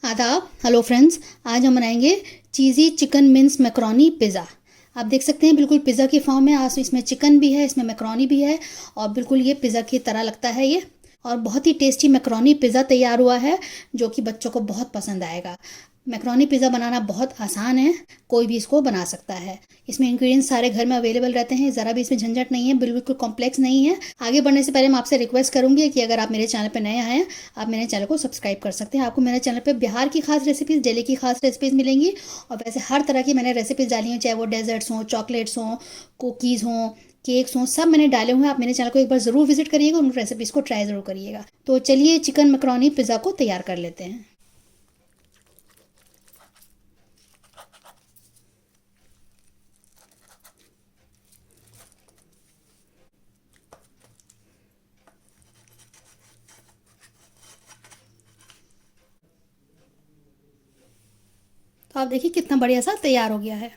आदाब। Hello friends, आज हम बनाएंगे चीज़ी चिकन मिन्स मैक्रोनी पिज़्ज़ा। आप देख सकते हैं बिल्कुल पिज़्ज़ा की फॉर्म में। आज इसमें चिकन भी है, इसमें मैक्रोनी भी है और बिल्कुल ये पिज़्ज़ा की तरह लगता है ये। और बहुत ही टेस्टी मैक्रोनी पिज़्ज़ा तैयार हुआ है जो कि बच्चों को बहुत पसंद आएगा। मैक्रोनी पिज़्ज़ा बनाना बहुत आसान है, कोई भी इसको बना सकता है। इसमें इंग्रेडिएंट्स सारे घर में अवेलेबल रहते हैं, ज़रा भी इसमें झंझट नहीं है, बिल्कुल कॉम्प्लेक्स नहीं है। आगे बढ़ने से पहले मैं आपसे रिक्वेस्ट करूंगी कि अगर आप मेरे चैनल पर नए आए हैं, आप मेरे चैनल को सब्सक्राइब कर सकते हैं। आपको मेरे चैनल पे बिहार की खास रेसिपीज़, दिल्ली की खास रेसिपीज़ मिलेंगी और वैसे हर तरह की मैंने रेसिपीज़ डाली हैं, चाहे वो डेजर्ट्स हों, चॉकलेट्स हों, कुकीज़ हों, केक्स हों, सब मैंने डाले हुए हैं। आप मेरे चैनल को एक बार ज़रूर विजिट करिएगा, उन रेसिपीज़ को ट्राई ज़रूर करिएगा। तो चलिए चिकन मैक्रोनी पिज़्ज़ा को तैयार कर लेते हैं। तो आप देखिए कितना बढ़िया सा तैयार हो गया है।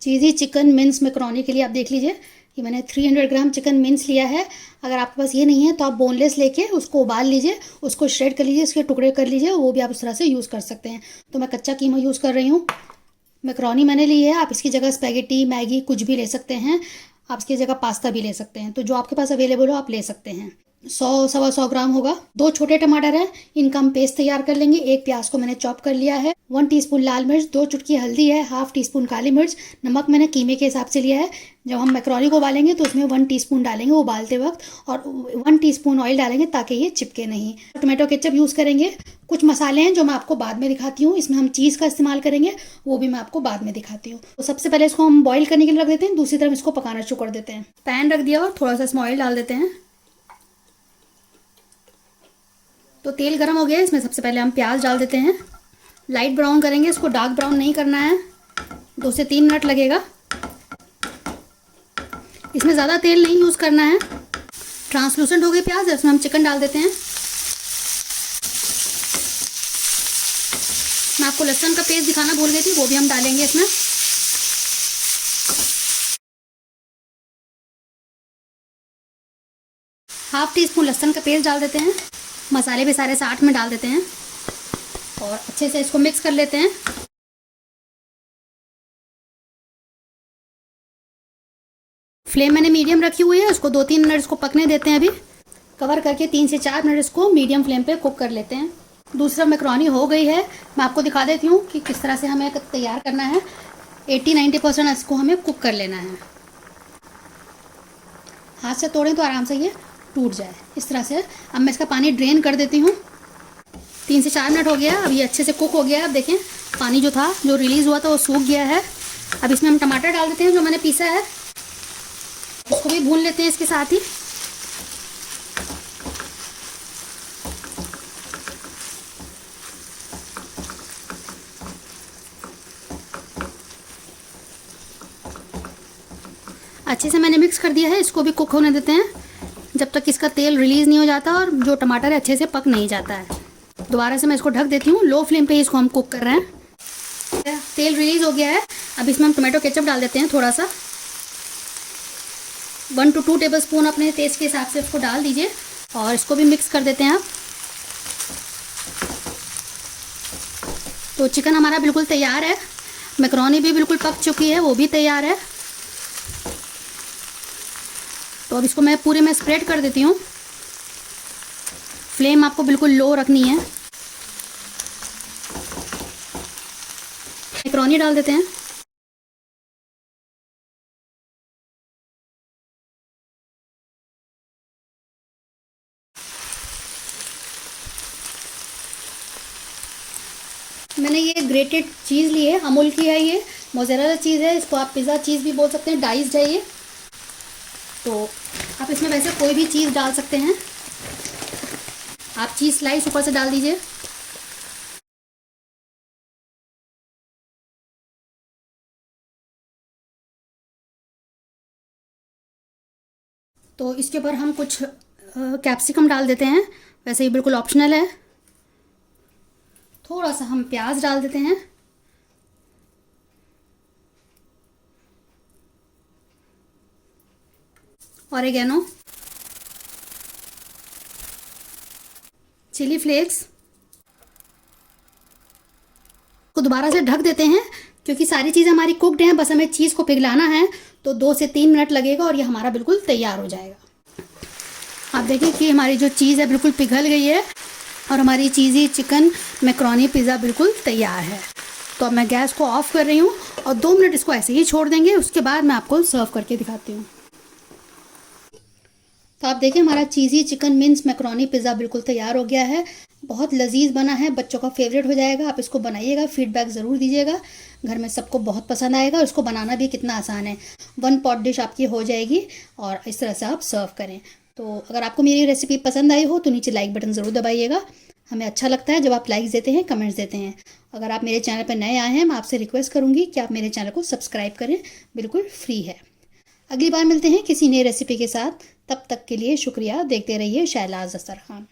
चीज़ी चिकन मिन्स मैक्रोनी के लिए आप देख लीजिए कि मैंने 300 ग्राम चिकन मिन्स लिया है। अगर आपके पास ये नहीं है तो आप बोनलेस लेके उसको उबाल लीजिए, उसको श्रेड कर लीजिए, उसके टुकड़े कर लीजिए, वो भी आप उस तरह से यूज़ कर सकते हैं। तो मैं कच्चा कीमा यूज़ कर रही हूँ। मैक्रोनी मैंने ली है, आप इसकी जगह स्पैगेटी, मैगी कुछ भी ले सकते हैं। आप इसकी जगह पास्ता भी ले सकते हैं, तो जो आपके पास अवेलेबल हो आप ले सकते हैं। 100 सवा 100 ग्राम होगा। 2 छोटे टमाटर हैं, इनका हम पेस्ट तैयार कर लेंगे। एक प्याज को मैंने चॉप कर लिया है। 1 टीस्पून लाल मिर्च, 2 चुटकी हल्दी है, हाफ टी स्पून काली मिर्च, नमक मैंने कीमे के हिसाब से लिया है। जब हम मैक्रोनी को उबालेंगे तो उसमें 1 टीस्पून डालेंगे उबालते वक्त, और 1 टीस्पून ऑयल डालेंगे ताकि ये चिपके नहीं। टोमेटो केचप यूज़ करेंगे। कुछ मसाले हैं जो मैं आपको बाद में दिखाती हूँ, इसमें हम चीज़ का इस्तेमाल करेंगे, वो भी मैं आपको बाद में दिखाती हूँ। तो सबसे पहले इसको हम बॉईल करने के लिए रख देते हैं, दूसरी तरफ इसको पकाना शुरू कर देते हैं। पैन रख दिया और थोड़ा सा इसमें ऑयल डाल देते हैं। तो तेल गर्म हो गया है, इसमें सबसे पहले हम प्याज डाल देते हैं। लाइट ब्राउन करेंगे, इसको डार्क ब्राउन नहीं करना है। 2 से 3 मिनट लगेगा। इसमें ज़्यादा तेल नहीं यूज़ करना है। ट्रांसलूसेंट हो गए प्याज, इसमें हम चिकन डाल देते हैं। मैं आपको लहसुन का पेस्ट दिखाना भूल गई थी, वो भी हम डालेंगे इसमें। हाफ टी स्पून लहसुन का पेस्ट डाल देते हैं। मसाले भी सारे साथ में डाल देते हैं और अच्छे से इसको मिक्स कर लेते हैं। फ्लेम मैंने मीडियम रखी हुई है, उसको 2-3 मिनट इसको पकने देते हैं। अभी कवर करके 3 से 4 मिनट इसको मीडियम फ्लेम पे कुक कर लेते हैं। दूसरा मैक्रोनी हो गई है, मैं आपको दिखा देती हूँ कि किस तरह से हमें तैयार करना है। 80-90% इसको हमें कुक कर लेना है। हाथ से तोड़ें तो आराम से ये टूट जाए, इस तरह से। अब मैं इसका पानी ड्रेन कर देती हूँ। 3 से 4 मिनट हो गया, अब ये अच्छे से कुक हो गया है। अब देखें पानी जो था, जो रिलीज़ हुआ था, वो सूख गया है। अब इसमें हम टमाटर डाल देते हैं जो मैंने पीसा है, उसको भी भून लेते हैं इसके साथ ही। अच्छे से मैंने मिक्स कर दिया है, इसको भी कुक होने देते हैं जब तक इसका तेल रिलीज़ नहीं हो जाता और जो टमाटर है अच्छे से पक नहीं जाता है। दोबारा से मैं इसको ढक देती हूँ। लो फ्लेम पे इसको हम कुक कर रहे हैं। तेल रिलीज़ हो गया है, अब इसमें हम टोमेटो केचप डाल देते हैं थोड़ा सा। 1 to 2 टेबल स्पून अपने टेस्ट के हिसाब से इसको डाल दीजिए और इसको भी मिक्स कर देते हैं आप। तो चिकन हमारा बिल्कुल तैयार है। मैक्रोनी भी बिल्कुल पक चुकी है, वो भी तैयार है। तो अब इसको मैं पूरे में स्प्रेड कर देती हूँ। फ्लेम आपको बिल्कुल लो रखनी है। मैक्रोनी डाल देते हैं। मैंने ये ग्रेटेड चीज़ ली है, अमूल की है ये, मोज़रेला चीज़ है, इसको आप पिज़्ज़ा चीज़ भी बोल सकते हैं, डाइस्ड है ये। तो आप इसमें वैसे कोई भी चीज़ डाल सकते हैं। आप चीज़ स्लाइस ऊपर से डाल दीजिए। तो इसके ऊपर हम कुछ कैप्सिकम डाल देते हैं, वैसे ये बिल्कुल ऑप्शनल है। थोड़ा सा हम प्याज डाल देते हैं। ऑरिगेनो, चिली फ्लेक्स, दोबारा से ढक देते हैं क्योंकि सारी चीज़ें हमारी कुकड हैं, बस हमें चीज़ को पिघलाना है। तो 2 से 3 मिनट लगेगा और ये हमारा बिल्कुल तैयार हो जाएगा। आप देखिए कि हमारी जो चीज़ है बिल्कुल पिघल गई है और हमारी चीज़ी चिकन मैक्रोनी पिज़्ज़ा बिल्कुल तैयार है। तो अब मैं गैस को ऑफ कर रही हूँ और 2 मिनट इसको ऐसे ही छोड़ देंगे। उसके बाद मैं आपको सर्व करके दिखाती हूँ। तो आप देखिए हमारा चीज़ी चिकन मिन्स मैक्रोनी पिज़्ज़ा बिल्कुल तैयार हो गया है। बहुत लजीज बना है, बच्चों का फेवरेट हो जाएगा। आप इसको बनाइएगा, फीडबैक ज़रूर दीजिएगा। घर में सबको बहुत पसंद आएगा। इसको बनाना भी कितना आसान है, 1 पॉट डिश आपकी हो जाएगी और इस तरह से आप सर्व करें। तो अगर आपको मेरी रेसिपी पसंद आई हो तो नीचे लाइक बटन ज़रूर दबाइएगा। हमें अच्छा लगता है जब आप लाइक्स देते हैं, कमेंट्स देते हैं। अगर आप मेरे चैनल पर नए आए हैं, मैं आपसे रिक्वेस्ट करूँगी कि आप मेरे चैनल को सब्सक्राइब करें, बिल्कुल फ्री है। अगली बार मिलते हैं किसी नई रेसिपी के साथ। तब तक के लिए शुक्रिया। देखते रहिए शहलाज अख्तर खान।